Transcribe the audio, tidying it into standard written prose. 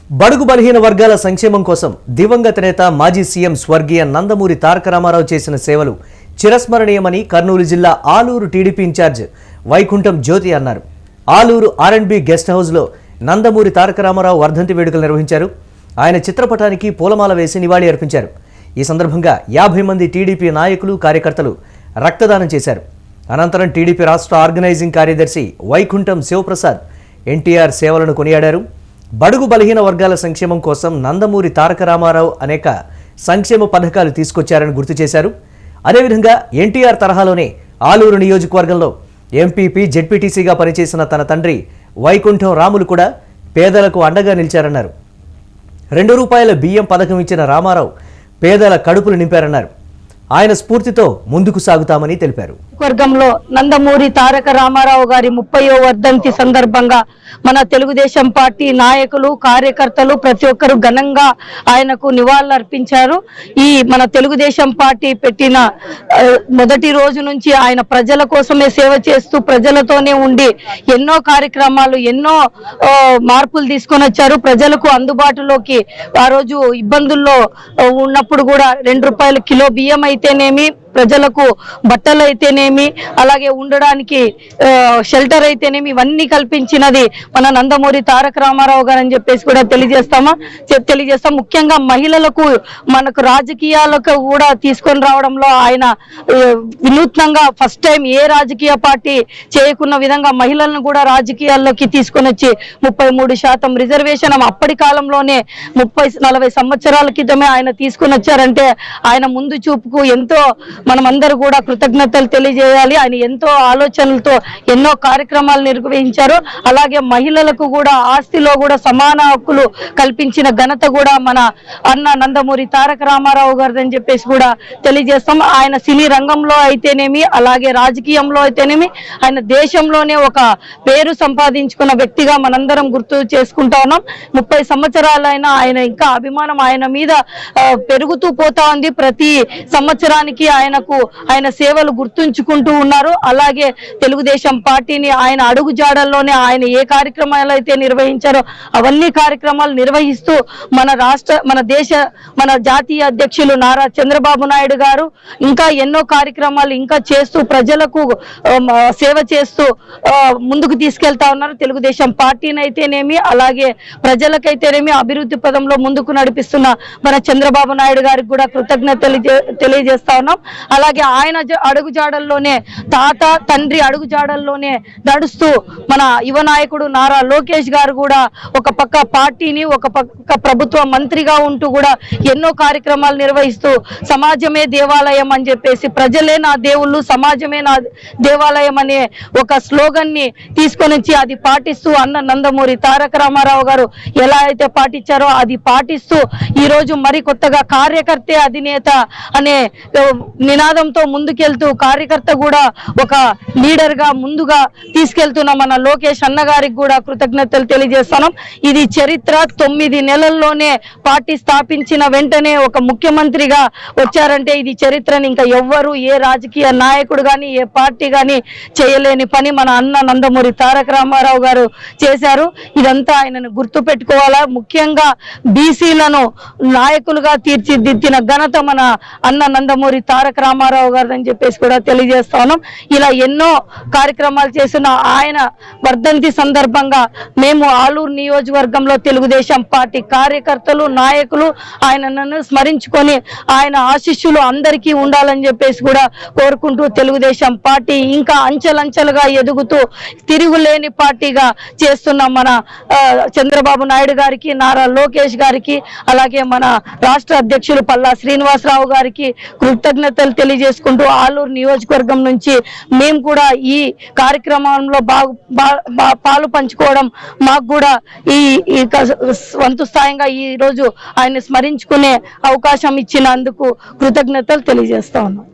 బడుగు బలహీన వర్గాల సంక్షేమం కోసం దివంగత నేత మాజీ సీఎం స్వర్గీయ నందమూరి తారక రామారావు చేసిన సేవలు చిరస్మరణీయమని కర్నూలు జిల్లా ఆలూరు టీడీపీ ఇన్ఛార్జ్ వైకుంఠం జ్యోతి అన్నారు. ఆలూరు R&B గెస్ట్ హౌస్లో నందమూరి తారక రామారావు వర్ధంతి వేడుకలు నిర్వహించారు. ఆయన చిత్రపటానికి పూలమాల వేసి నివాళి అర్పించారు. ఈ సందర్భంగా 50 మంది టీడీపీ నాయకులు కార్యకర్తలు రక్తదానం చేశారు. అనంతరం టీడీపీ రాష్ట్ర ఆర్గనైజింగ్ కార్యదర్శి వైకుంఠం శివప్రసాద్ ఎన్టీఆర్ సేవలను కొనియాడారు. బడుగు బలహీన వర్గాల సంక్షేమం కోసం నందమూరి తారక రామారావు అనేక సంక్షేమ పథకాలు తీసుకొచ్చారని గుర్తు చేశారు. అదేవిధంగా ఎన్టీఆర్ తరహాలోనే ఆలూరు నియోజకవర్గంలో ఎంపీపీ జెడ్పీటీసీగా పనిచేసిన తన తండ్రి వైకుంఠం రాములు కూడా పేదలకు అండగా నిలిచారన్నారు. ₹2 బియ్యం పథకం ఇచ్చిన రామారావు పేదల కడుపులు నింపారన్నారు. ఆయన స్ఫూర్తితో ముందుకు సాగుతామని తెలిపారు. వర్గంలో నందమూరి తారక రామారావు గారి 30వ వర్ధంతి సందర్భంగా మన తెలుగుదేశం పార్టీ నాయకులు కార్యకర్తలు ప్రతి ఒక్కరు ఘనంగా ఆయనకు నివాళులర్పించారు. ఈ మన తెలుగుదేశం పార్టీ పెట్టిన మొదటి రోజు నుంచి ఆయన ప్రజల కోసమే సేవ చేస్తూ ప్రజలతోనే ఉండి ఎన్నో కార్యక్రమాలు ఎన్నో మార్పులు తీసుకొని వచ్చారు. ప్రజలకు అందుబాటులోకి ఆ రోజు ఇబ్బందుల్లో ఉన్నప్పుడు కూడా ₹2 కిలో బియ్యం అయితేనేమి, ప్రజలకు బట్టలు అయితేనేమి, అలాగే ఉండడానికి షెల్టర్ అయితేనేమి, ఇవన్నీ కల్పించినది మన నందమూరి తారక రామారావు గారు అని చెప్పేసి కూడా తెలియజేస్తాం. ముఖ్యంగా మహిళలకు మనకు రాజకీయాలకు కూడా తీసుకొని రావడంలో ఆయన వినూత్నంగా ఫస్ట్ టైం ఏ రాజకీయ పార్టీ చేయకున్న విధంగా మహిళలను కూడా రాజకీయాల్లోకి తీసుకొని వచ్చి 33% రిజర్వేషన్ అప్పటి కాలంలోనే 30-40 సంవత్సరాల క్రితమే ఆయన తీసుకొని వచ్చారంటే ఆయన ముందు చూపుకు ఎంతో మనమందరూ కూడా కృతజ్ఞతలు తెలియజేయాలి. ఆయన ఎంతో ఆలోచనలతో ఎన్నో కార్యక్రమాలు నిర్వహించారు. అలాగే మహిళలకు కూడా ఆస్తిలో కూడా సమాన హక్కులు కల్పించిన ఘనత కూడా మన అన్న నందమూరి తారక రామారావు గారు అని చెప్పేసి కూడా తెలియజేస్తాం. ఆయన సినీ రంగంలో అయితేనేమి, అలాగే రాజకీయంలో అయితేనేమి ఆయన దేశంలోనే ఒక పేరు సంపాదించుకున్న వ్యక్తిగా మనందరం గుర్తు చేసుకుంటా ఉన్నాం. 30 సంవత్సరాలైనా ఆయన ఇంకా అభిమానం ఆయన మీద పెరుగుతూ పోతా ఉంది. ప్రతి సంవత్సరానికి ఆయన సేవలు గుర్తుంచుకుంటూ ఉన్నారు. అలాగే తెలుగుదేశం పార్టీని ఆయన అడుగు జాడల్లోనే ఆయన ఏ కార్యక్రమాలు అయితే నిర్వహించారో అవన్నీ కార్యక్రమాలు నిర్వహిస్తూ మన జాతీయ అధ్యక్షులు నారా చంద్రబాబు నాయుడు గారు ఇంకా ఎన్నో కార్యక్రమాలు ఇంకా చేస్తూ ప్రజలకు సేవ చేస్తూ ముందుకు తీసుకెళ్తా ఉన్నారు. తెలుగుదేశం పార్టీని అయితేనేమి, అలాగే ప్రజలకైతేనేమి అభివృద్ధి పదంలో ముందుకు నడిపిస్తున్న మన చంద్రబాబు నాయుడు గారికి కూడా కృతజ్ఞతలు తెలియజేస్తా ఉన్నాం. అలాగే ఆయన అడుగుజాడల్లోనే తండ్రి అడుగుజాడల్లోనే నడుస్తూ మన యువ నాయకుడు నారా లోకేష్ గారు కూడా ఒక పక్క పార్టీని ఒక పక్క ప్రభుత్వ మంత్రిగా ఉంటూ కూడా ఎన్నో కార్యక్రమాలు నిర్వహిస్తూ సమాజమే దేవాలయం అని చెప్పేసి, ప్రజలే నా దేవుళ్ళు సమాజమే నా దేవాలయం అనే ఒక స్లోగన్ ని తీసుకొని వచ్చి అది పాటిస్తూ అన్న నందమూరి తారక రామారావు గారు ఎలా అయితే పాటించారో అది పాటిస్తూ ఈ రోజు మరి కొత్తగా కార్యకర్తే అధినేత అనే నినాదంతో ముందుకెళ్తూ కార్యకర్త కూడా ఒక లీడర్ గా ముందుగా తీసుకెళ్తున్న మన లోకేష్ అన్న గారికి కూడా కృతజ్ఞతలు తెలియజేస్తున్నాం. ఇది చరిత్ర. 9 నెలల్లోనే పార్టీ స్థాపించిన వెంటనే ఒక ముఖ్యమంత్రిగా వచ్చారంటే ఇది చరిత్రని ఇంకా ఎవ్వరు ఏ రాజకీయ నాయకుడు కానీ ఏ పార్టీ కానీ చేయలేని పని మన అన్న నందమూరి తారక రామారావు గారు చేశారు. ఇదంతా ఆయనను గుర్తు పెట్టుకోవాలా. ముఖ్యంగా బీసీలను నాయకులుగా తీర్చిదిద్దిన ఘనత మన అన్న నందమూరి తారక రామారావు గారు అని చెప్పేసి కూడా తెలియజేస్తా ఉన్నాం. ఇలా ఎన్నో కార్యక్రమాలు చేసిన ఆయన వర్ధంతి సందర్భంగా మేము ఆలూరు నియోజకవర్గంలో తెలుగుదేశం పార్టీ కార్యకర్తలు నాయకులు ఆయనను స్మరించుకొని ఆయన ఆశీస్సులు అందరికీ ఉండాలని చెప్పేసి కూడా కోరుకుంటూ తెలుగుదేశం పార్టీ ఇంకా అంచెలంచెలుగా ఎదుగుతూ తిరుగులేని పార్టీగా చేస్తున్న మన చంద్రబాబు నాయుడు గారికి, నారా లోకేష్ గారికి, అలాగే మన రాష్ట్ర అధ్యక్షులు పల్లా శ్రీనివాసరావు గారికి కృతజ్ఞతలు తెలియజేసుకుంటూ ఆలూరు నియోజకవర్గం నుంచి మేము కూడా ఈ కార్యక్రమంలో పాలు పంచుకోవడం మాకు కూడా ఈ వంతు స్థాయిగా ఈ రోజు ఆయన స్మరించుకునే అవకాశం ఇచ్చినందుకు కృతజ్ఞతలు తెలియజేస్తా ఉన్నాం.